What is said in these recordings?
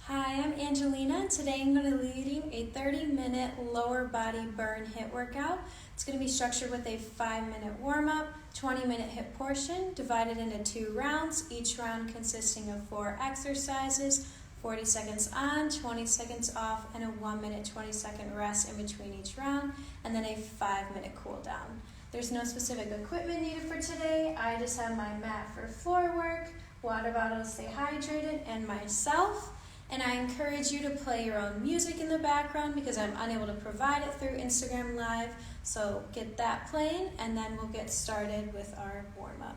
Hi, I'm Angelina. Today I'm going to be leading a 30-minute lower body burn HITT workout. It's going to be structured with a 5-minute warm-up, 20-minute HITT portion divided into 2 rounds, each round consisting of 4 exercises, 40 seconds on, 20 seconds off, and a 1-minute 20-second rest in between each round, and then a 5-minute cool down. There's no specific equipment needed for today. I just have my mat for floor work, water bottle to stay hydrated, and myself. And I encourage you to play your own music in the background because I'm unable to provide it through Instagram Live. So get that playing, and then we'll get started with our warm-up.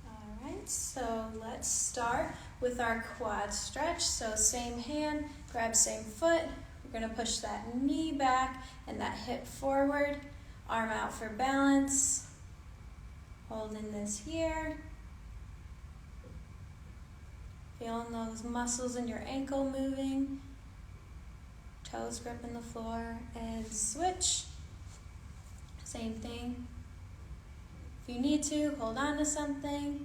Alright, so let's start with our quad stretch. So same hand, grab same foot. We're going to push that knee back and that hip forward. Arm out for balance. Holding this here. Feeling those muscles in your ankle moving. Toes gripping the floor, and switch. Same thing. If you need to, hold on to something.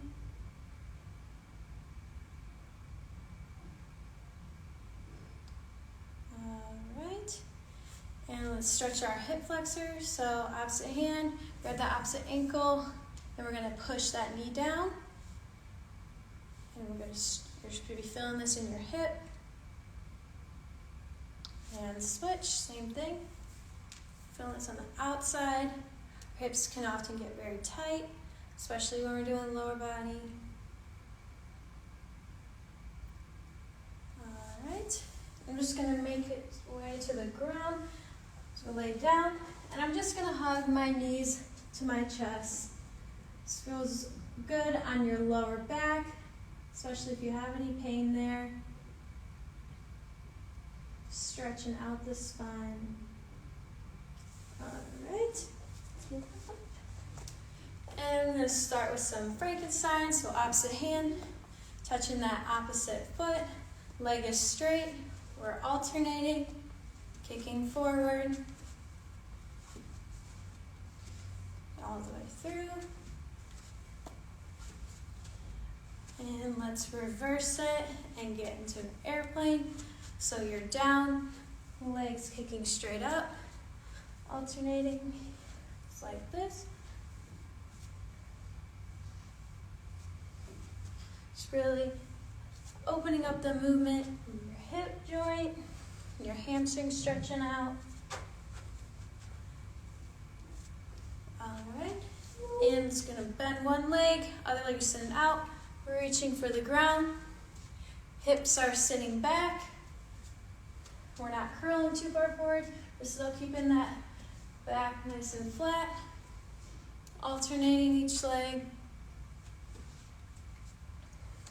Alright. And let's stretch our hip flexors. So opposite hand, grab the opposite ankle, and we're going to push that knee down. And you're just going to be feeling this in your hip. And switch, same thing. Feeling this on the outside. Hips can often get very tight, especially when we're doing lower body. Alright, I'm just going to make it way to the ground. So lay down, and I'm just going to hug my knees to my chest. This feels good on your lower back, especially if you have any pain there. Stretching out the spine. Alright. And I'm going to start with some Frankenstein. So opposite hand, touching that opposite foot. Leg is straight. We're alternating, kicking forward. All the way through. And let's reverse it and get into an airplane. So you're down, legs kicking straight up, alternating, just like this. Just really opening up the movement in your hip joint, your hamstring stretching out. Alright, and it's going to bend one leg, other leg is sitting out. We're reaching for the ground. Hips are sitting back. We're not curling too far forward. We're still keeping that back nice and flat. Alternating each leg.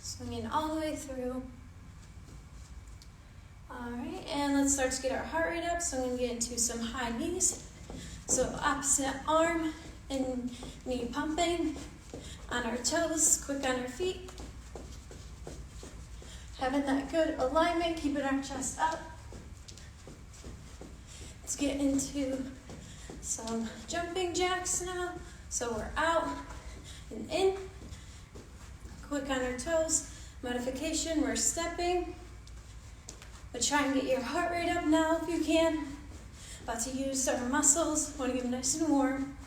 Swinging all the way through. Alright, and let's start to get our heart rate up. So I'm going to get into some high knees. So opposite arm and knee pumping. On our toes, quick on our feet. Having that good alignment, keeping our chest up. Let's get into some jumping jacks now. So we're out and in. Quick on our toes. Modification, we're stepping. But try and get your heart rate up now if you can. About to use our muscles. Want to get them nice and warm.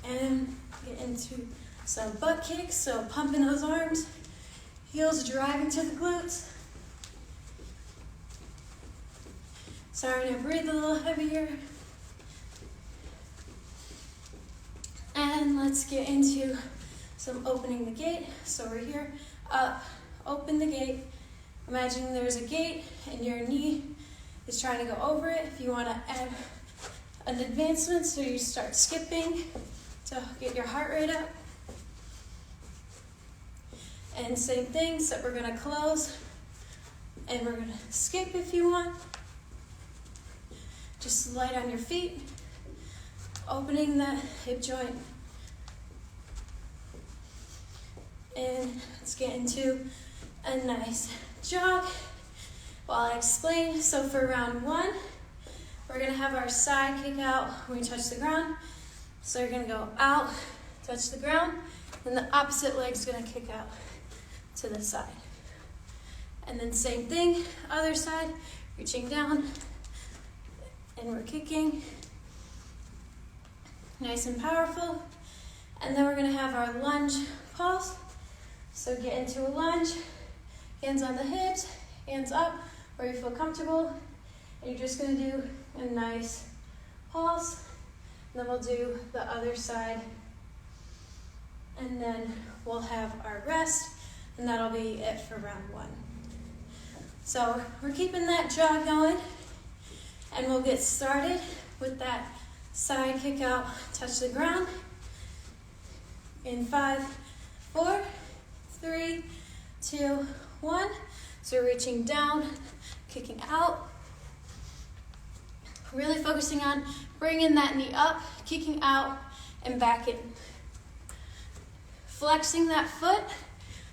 And get into some butt kicks, so pumping those arms, heels driving to the glutes. Starting to breathe a little heavier. And let's get into some opening the gate. So we're here, up, open the gate. Imagine there's a gate and your knee is trying to go over it. If you want to add an advancement, so you start skipping to get your heart rate up. And same thing, so we're going to close and we're going to skip if you want. Just light on your feet, opening that hip joint. And let's get into a nice jog while I explain. So for round 1, we're going to have our side kick out when we touch the ground. So you're going to go out, touch the ground, and the opposite leg's going to kick out. to the side. And then same thing, other side, reaching down, and we're kicking. Nice and powerful. And then we're gonna have our lunge pulse. So get into a lunge, hands on the hips, hands up where you feel comfortable. And you're just gonna do a nice pulse. And then we'll do the other side. And then we'll have our rest, and that'll be it for round 1. So we're keeping that jog going, and we'll get started with that side kick out, touch the ground. In 5, 4, 3, 2, 1. So reaching down, kicking out. Really focusing on bringing that knee up, kicking out, and back in. Flexing that foot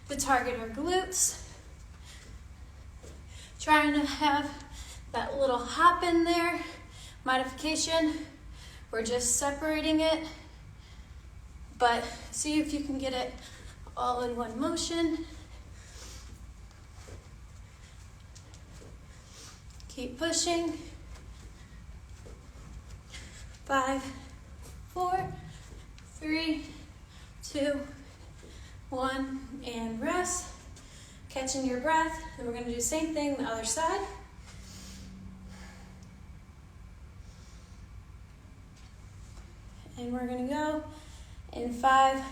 to target our glutes. Trying to have that little hop in there. Modification, we're just separating it, but see if you can get it all in one motion. Keep pushing. 5, 4, 3, 2, 1, and rest. Catching your breath. Then we're going to do the same thing the other side. And we're going to go in 5,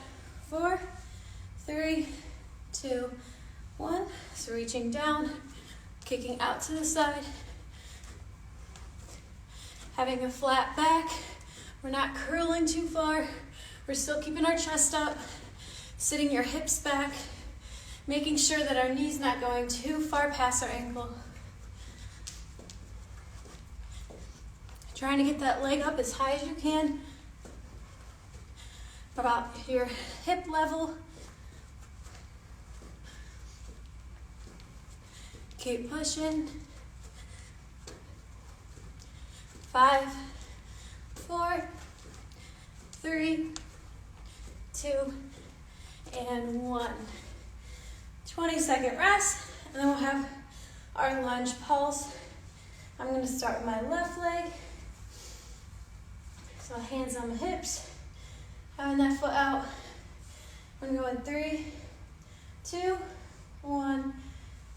4, 3, 2, 1. So reaching down, kicking out to the side. Having a flat back. We're not curling too far. We're still keeping our chest up. Sitting your hips back. Making sure that our knee's not going too far past our ankle. Trying to get that leg up as high as you can. About your hip level. Keep pushing. 5, 4, 3, 2, and 1. 20-second rest, and then we'll have our lunge pulse. I'm going to start with my left leg. So hands on the hips, having that foot out. I'm going to go in 3, 2, 1,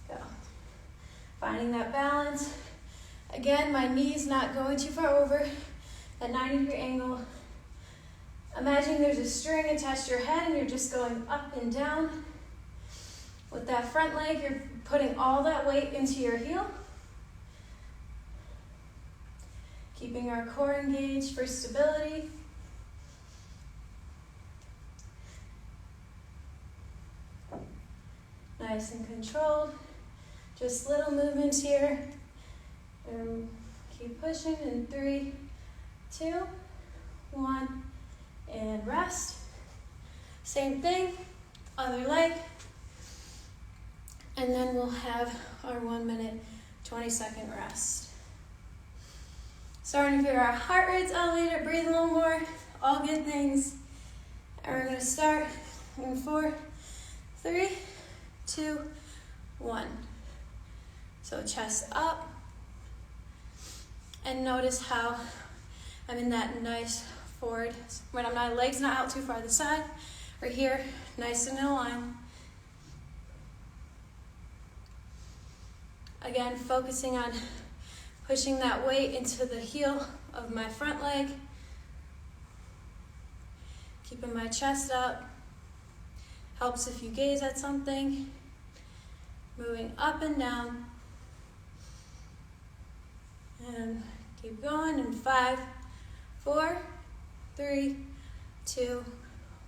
go. Finding that balance. Again, my knee's not going too far over that 90-degree angle. Imagine there's a string attached to your head and you're just going up and down. With that front leg, you're putting all that weight into your heel. Keeping our core engaged for stability. Nice and controlled. Just little movements here. And keep pushing in 3, 2, 1, and rest. Same thing, other leg. And then we'll have our 1 minute, 20-second rest. Starting to feel our heart rate's elevated, breathe a little more, all good things. And we're gonna start in 4, 3, 2, 1. So chest up. And notice how I'm in that nice forward, when my leg's not out too far to the side, right here, nice and in a line. Again, focusing on pushing that weight into the heel of my front leg. Keeping my chest up. Helps if you gaze at something. Moving up and down. And keep going in 5, 4, 3, 2,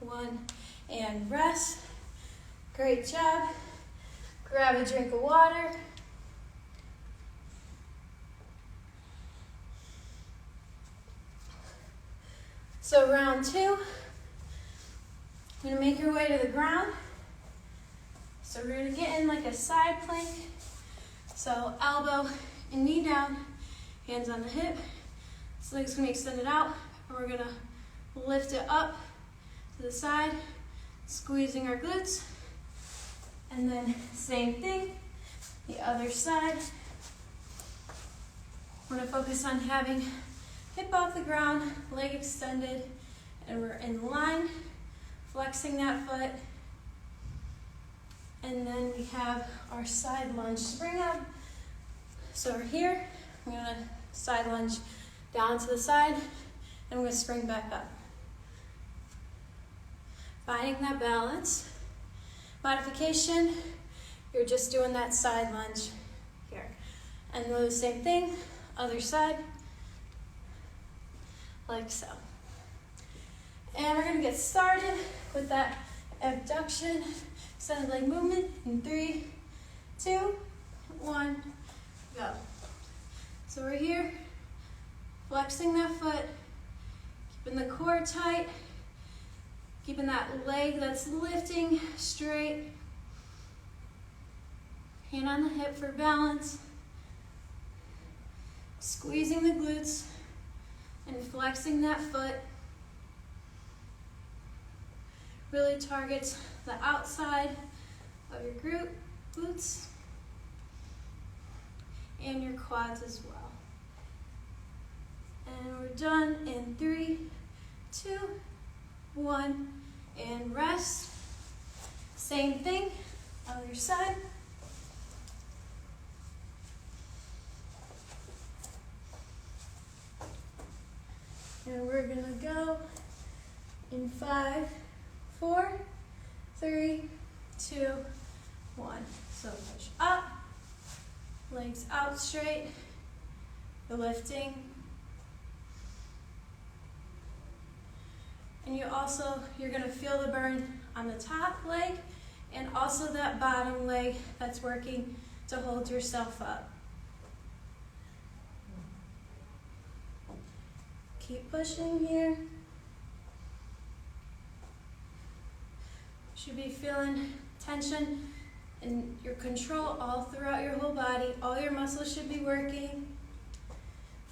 1, and rest. Great job. Grab a drink of water. So round 2, you're gonna make your way to the ground. So we're gonna get in like a side plank. So elbow and knee down, hands on the hip. So leg's gonna be extended out, and we're gonna lift it up to the side, squeezing our glutes, And then same thing, the other side. We're going to focus on having hip off the ground, leg extended, and we're in line, flexing that foot. And then we have our side lunge spring up. So we're here, we're going to side lunge down to the side, and we're going to spring back up. Finding that balance. Modification, you're just doing that side lunge here. And do the same thing, other side, like so. And we're gonna get started with that abduction, extended leg movement in 3, 2, 1, go. So we're here, flexing that foot, keeping the core tight, keeping that leg that's lifting straight. Hand on the hip for balance. Squeezing the glutes and flexing that foot. Really targets the outside of your glutes and your quads as well. And we're done in 3, 2, 1, and rest. Same thing, other side. And we're gonna go in 5, 4, 3, 2, 1. So push up, legs out straight, the lifting. And you're gonna feel the burn on the top leg and also that bottom leg that's working to hold yourself up. Keep pushing here. Should be feeling tension and your control all throughout your whole body. All your muscles should be working.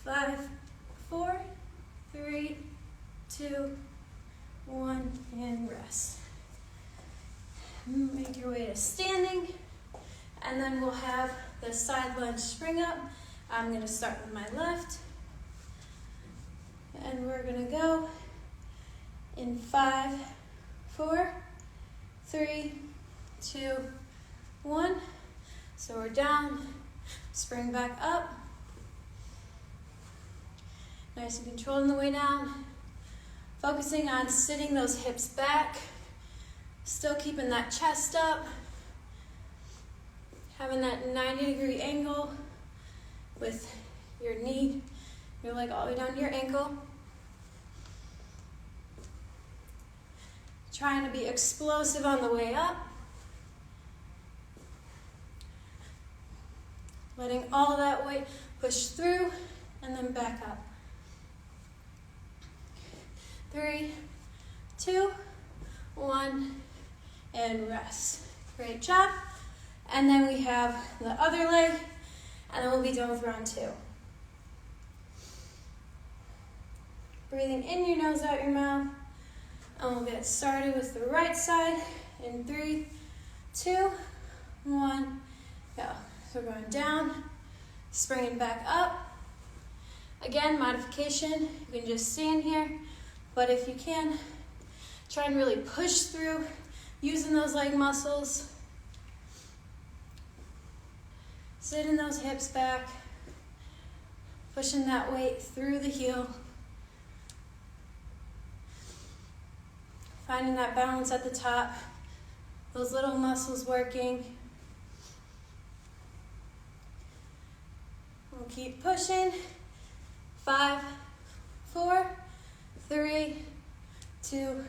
5, 4, 3, 2, 1, and rest. Make your way to standing, and then we'll have the side lunge spring up. I'm going to start with my left, and we're going to go in 5, 4, 3, 2, 1. So we're down, spring back up. Nice and controlled on the way down. Focusing on sitting those hips back, still keeping that chest up, having that 90-degree angle with your knee, your leg all the way down to your ankle. Trying to be explosive on the way up. Letting all that weight push through and then back up. 3, 2, 1, and rest. Great job. And then we have the other leg, and then we'll be done with round 2. Breathing in your nose, out your mouth. And we'll get started with the right side in 3, 2, 1, go. So we're going down, springing back up. Again, modification, you can just stand here, but if you can, try and really push through using those leg muscles. Sitting those hips back, pushing that weight through the heel. Finding that balance at the top, those little muscles working. We'll keep pushing. 5, 4, 3, 2,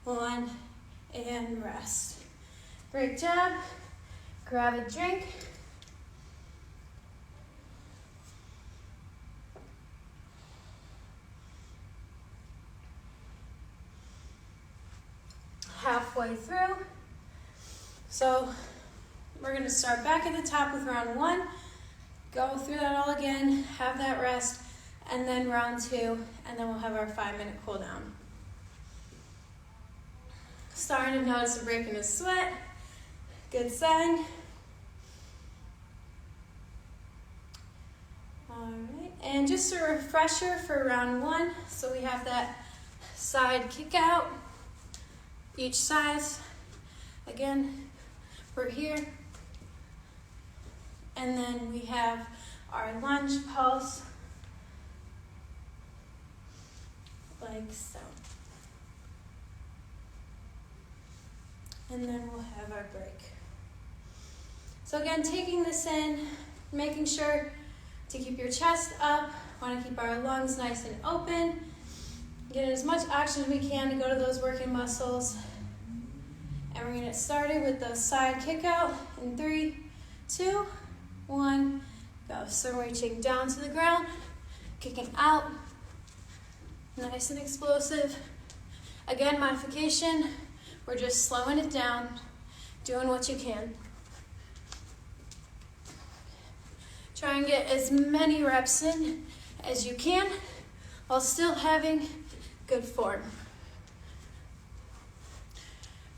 1, and rest. Great job. Grab a drink. Halfway through. So we're going to start back at the top with round 1. Go through that all again, have that rest, and then round 2, and then we'll have our 5-minute cool down. Starting to notice a break in the sweat. Good sign. All right, and just a refresher for round 1. So we have that side kick out, each side. Again, we're here. And then we have our lunge pulse, like so. And then we'll have our break. So again, taking this in, making sure to keep your chest up. Want to keep our lungs nice and open. Get as much oxygen as we can to go to those working muscles. And we're going to get started with the side kick out in 3, 2, 1, go. So we're reaching down to the ground, kicking out, nice and explosive. Again, modification, we're just slowing it down, doing what you can. Try and get as many reps in as you can while still having good form.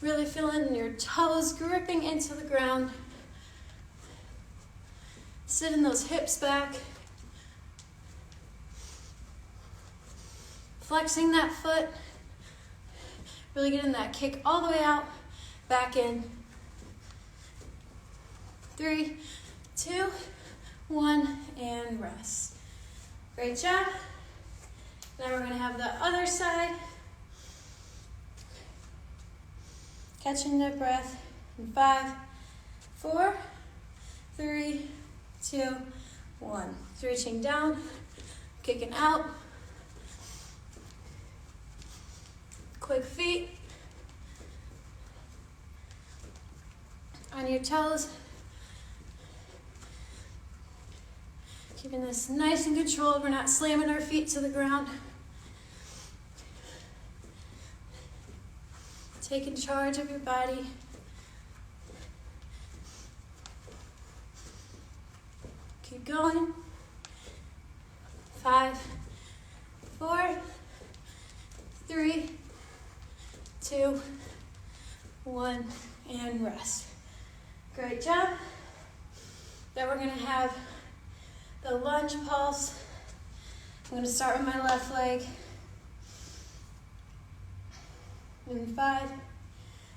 Really feeling your toes gripping into the ground. Sitting those hips back. Flexing that foot. Really getting that kick all the way out, back in. 3, 2, 1, and rest. Great job. Now we're going to have the other side. Catching that breath in 5, 4, 3, 2, 1. So reaching down, kicking out. Quick feet. On your toes. Keeping this nice and controlled. We're not slamming our feet to the ground. Taking charge of your body. Keep going. 5, 4, 3, 2, 1, and rest. Great job. Then we're going to have the lunge pulse. I'm going to start with my left leg. In 5,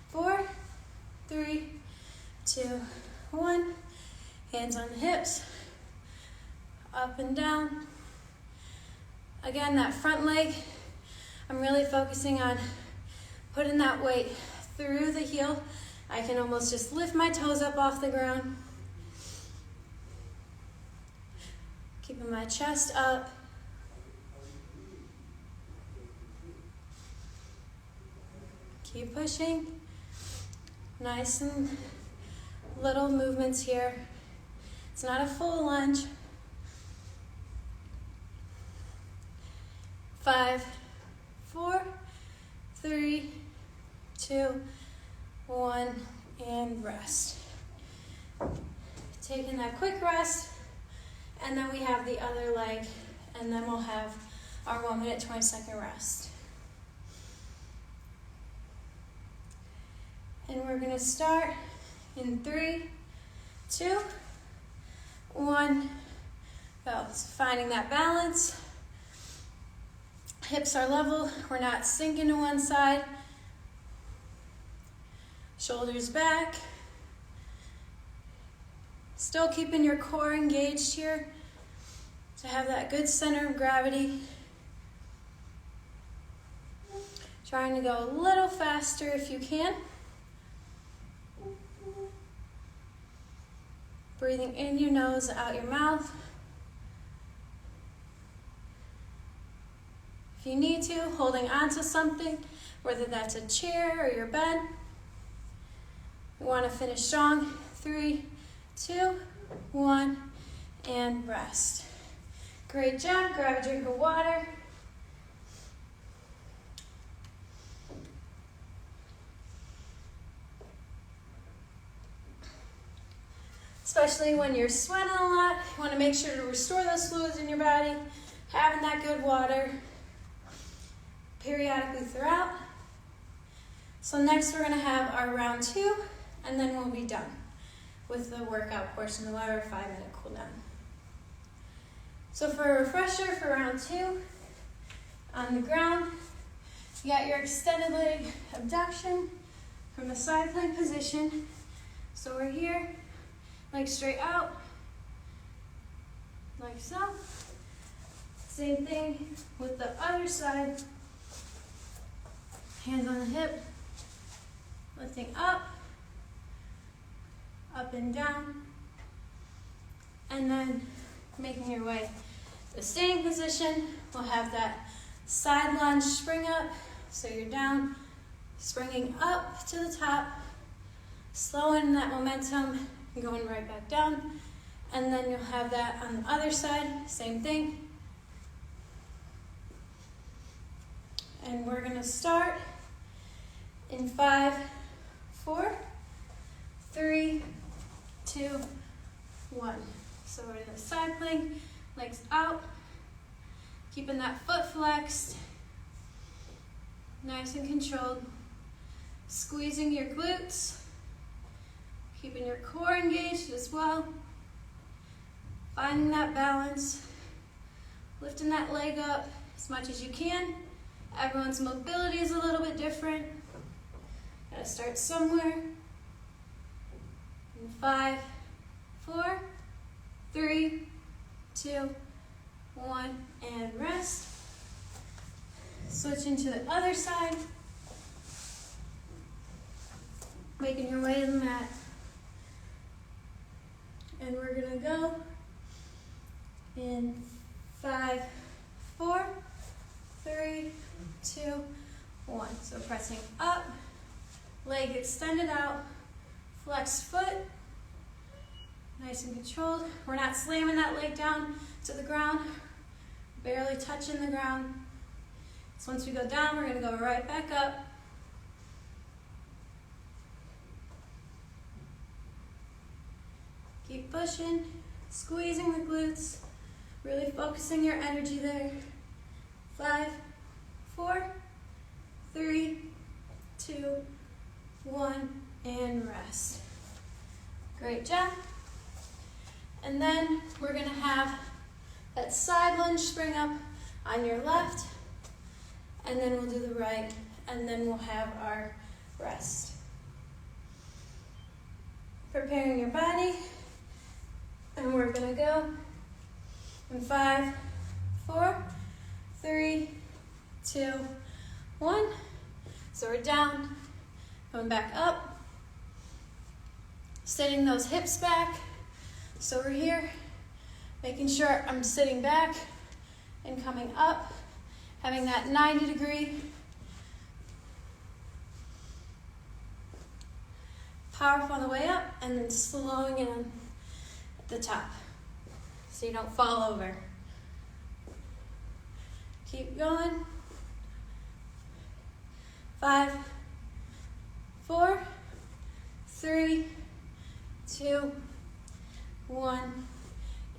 4, 3, 2, 1. Hands on the hips. Up and down. Again, that front leg, I'm really focusing on putting that weight through the heel. I can almost just lift my toes up off the ground. Keeping my chest up. Keep pushing. Nice and little movements here. It's not a full lunge. 5, 4, 3, 2, 1, and rest. Taking that quick rest, and then we have the other leg, and then we'll have our 1 minute, 20-second rest. And we're going to start in 3, 2, 1, go. So finding that balance. Hips are level. We're not sinking to one side. Shoulders back. Still keeping your core engaged here to have that good center of gravity. Trying to go a little faster if you can. Breathing in your nose, out your mouth. If you need to, holding onto something, whether that's a chair or your bed. We want to finish strong. 3, 2, 1, and rest. Great job. Grab a drink of water. Especially when you're sweating a lot, you want to make sure to restore those fluids in your body, having that good water periodically throughout. So next we're going to have our round 2, and then we'll be done with the workout portion of our 5-minute cool down. So for a refresher for round 2, on the ground, you got your extended leg abduction from the side plank position. So we're here, legs straight out, like so. Same thing with the other side. Hands on the hip, lifting up and down, and then making your way to the standing position. We'll have that side lunge spring up, so you're down, springing up to the top, slowing that momentum, going right back down, and then you'll have that on the other side, same thing. And we're gonna start in 5, 4, 3, 2, 1. So we're in the side plank, legs out, keeping that foot flexed, nice and controlled, squeezing your glutes, keeping your core engaged as well, finding that balance, lifting that leg up as much as you can. Everyone's mobility is a little bit different. Gotta start somewhere. In 5, 4, 3, 2, 1, and rest. Switching to the other side. Making your way to the mat. And we're gonna go in 5, 4, 3, 2, 1. So pressing up, leg extended out, flex foot, nice and controlled. We're not slamming that leg down to the ground, barely touching the ground. So once we go down, we're gonna go right back up. Keep pushing, squeezing the glutes, really focusing your energy there. 5, 4, 3, 2, 1, and rest. Great job. And then we're gonna have that side lunge spring up on your left, and then we'll do the right, and then we'll have our rest. Preparing your body, and we're gonna go in 5, 4, 3, 2, 1. So we're down, coming back up, sitting those hips back. So we're here, making sure I'm sitting back and coming up, having that 90-degree powerful on the way up, and then slowing in at the top so you don't fall over. Keep going. 5, 4, 3, 2, 1,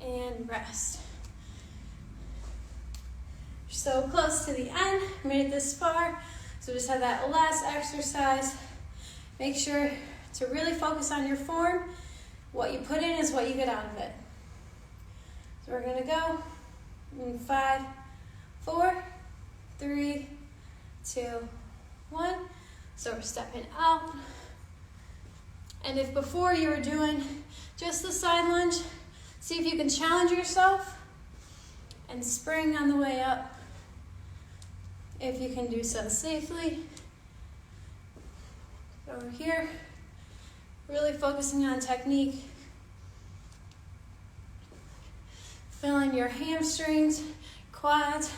and rest. You're so close to the end, made it this far, so just have that last exercise. Make sure to really focus on your form. What you put in is what you get out of it. So we're gonna go in 5, 4, 3, 2, 1. So we're stepping out. And if before you were doing just the side lunge, see if you can challenge yourself and spring on the way up, if you can do so safely. Over here, really focusing on technique. Feeling your hamstrings, quads,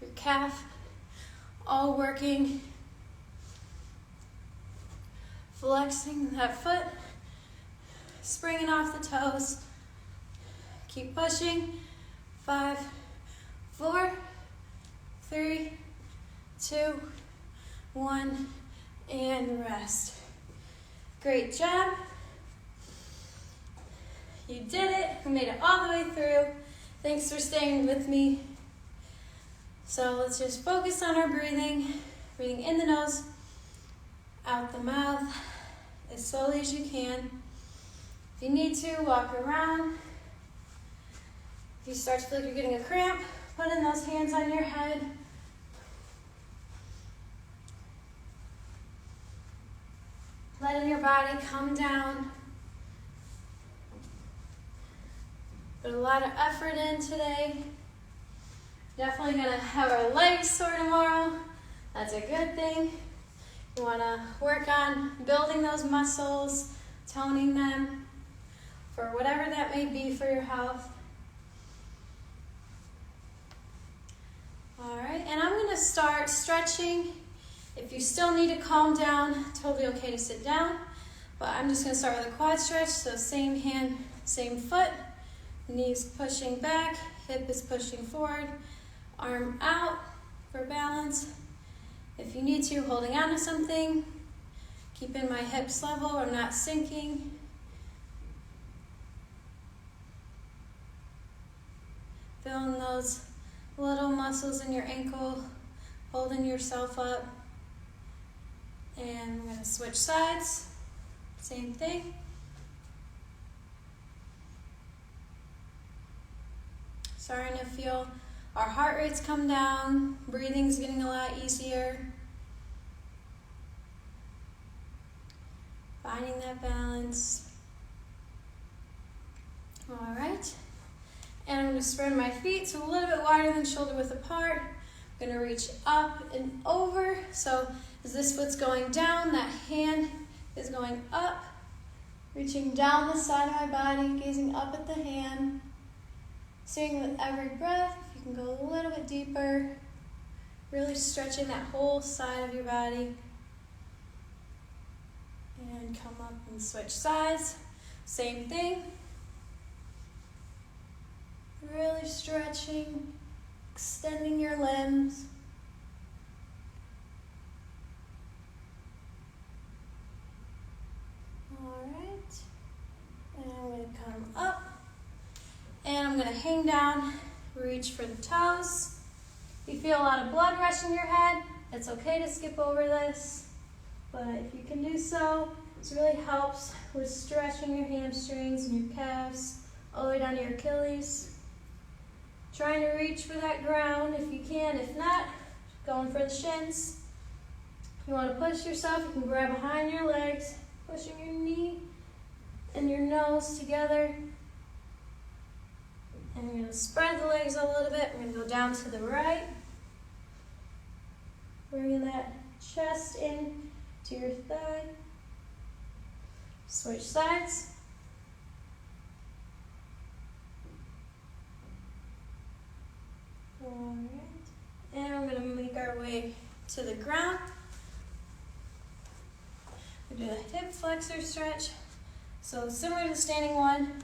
your calf, all working. Flexing that foot, springing off the toes. Keep pushing. 5, 4, 3, 2, 1, and rest. Great job. You did it. We made it all the way through. Thanks for staying with me. So let's just focus on our breathing. Breathing in the nose, out the mouth, as slowly as you can. If you need to, walk around. If you start to feel like you're getting a cramp, put in those hands on your head. Letting your body come down. Put a lot of effort in today. Definitely gonna have our legs sore tomorrow. That's a good thing. You wanna work on building those muscles, toning them, for whatever that may be for your health. All right, and I'm gonna start stretching. If you still need to calm down, totally okay to sit down, but I'm just gonna start with a quad stretch. So same hand, same foot, knees pushing back, hip is pushing forward, arm out for balance. If you need to, holding on to something, keeping my hips level or not sinking. Feeling those little muscles in your ankle, holding yourself up. And we're gonna switch sides, same thing. Starting to feel our heart rates come down, breathing's getting a lot easier. Finding that balance. All right. And I'm gonna spread my feet so a little bit wider than shoulder width apart. I'm gonna reach up and over. So as this foot's going down, that hand is going up, reaching down the side of my body, gazing up at the hand. Seeing with every breath, if you can go a little bit deeper, really stretching that whole side of your body. And come up and switch sides. Same thing. Really stretching, extending your limbs. All right. And I'm going to come up. And I'm going to hang down, reach for the toes. If you feel a lot of blood rush in your head, it's okay to skip over this. But if you can do so, this really helps with stretching your hamstrings and your calves, all the way down to your Achilles. Trying to reach for that ground if you can. If not, going for the shins. If you want to push yourself, you can grab behind your legs, pushing your knee and your nose together. And we're going to spread the legs a little bit. We're going to go down to the right. Bringing that chest in to your thigh. Switch sides. All right. And we're going to make our way to the ground. We do a hip flexor stretch. So similar to the standing one,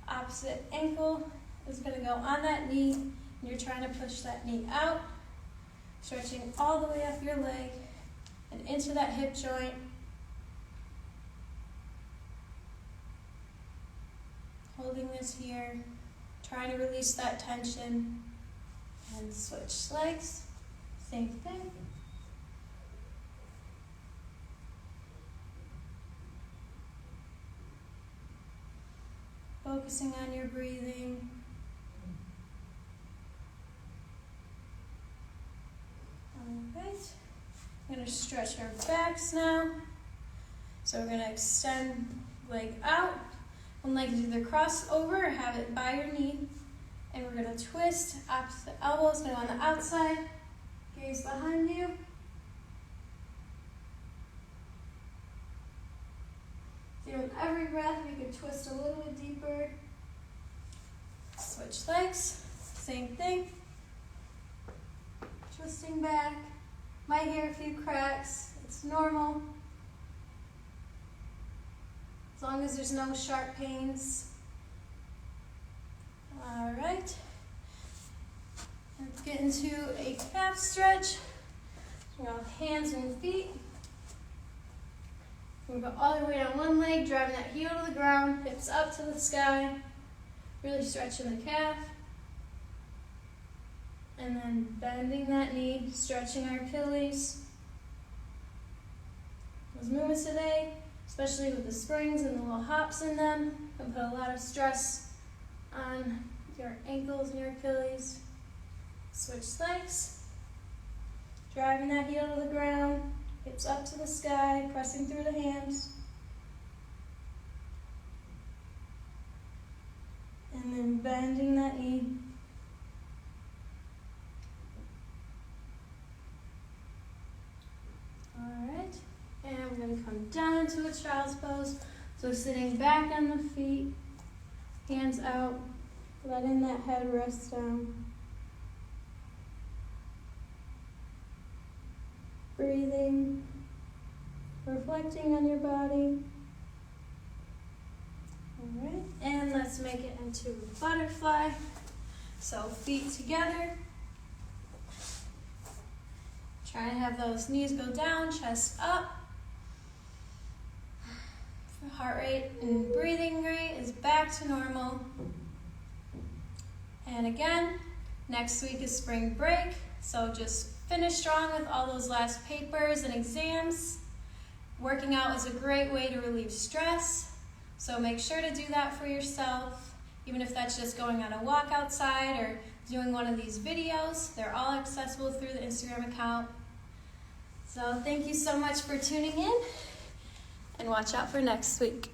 opposite ankle is going to go on that knee, and you're trying to push that knee out, stretching all the way up your leg and into that hip joint. Holding this here, trying to release that tension, and switch legs, same thing. Focusing on your breathing. Alright, we're going to stretch our backs now. So we're going to extend leg out. One leg is either cross over or have it by your knee. And we're going to twist. Opposite elbow is going to go on the outside. Gaze behind you. So with every breath, you can twist a little bit deeper. Switch legs. Same thing. Twisting back. Might hear a few cracks. It's normal. As long as there's no sharp pains. All right. Let's get into a calf stretch. We're going with hands and feet. We're going to go all the way down one leg, driving that heel to the ground, hips up to the sky. Really stretching the calf. And then bending that knee, stretching our Achilles. Those movements today, especially with the springs and the little hops in them. Can put a lot of stress on your ankles and your Achilles. Switch legs, driving that heel to the ground, hips up to the sky, pressing through the hands. And then bending that knee. Alright, and we're going to come down into a child's pose. So sitting back on the feet, hands out, letting that head rest down. Breathing, reflecting on your body. Alright, and let's make it into a butterfly. So feet together. Try to have those knees go down, chest up. Heart rate and breathing rate is back to normal. And again, next week is spring break, so just finish strong with all those last papers and exams. Working out is a great way to relieve stress, so make sure to do that for yourself, even if that's just going on a walk outside or doing one of these videos. They're all accessible through the Instagram account. So thank you so much for tuning in, and watch out for next week.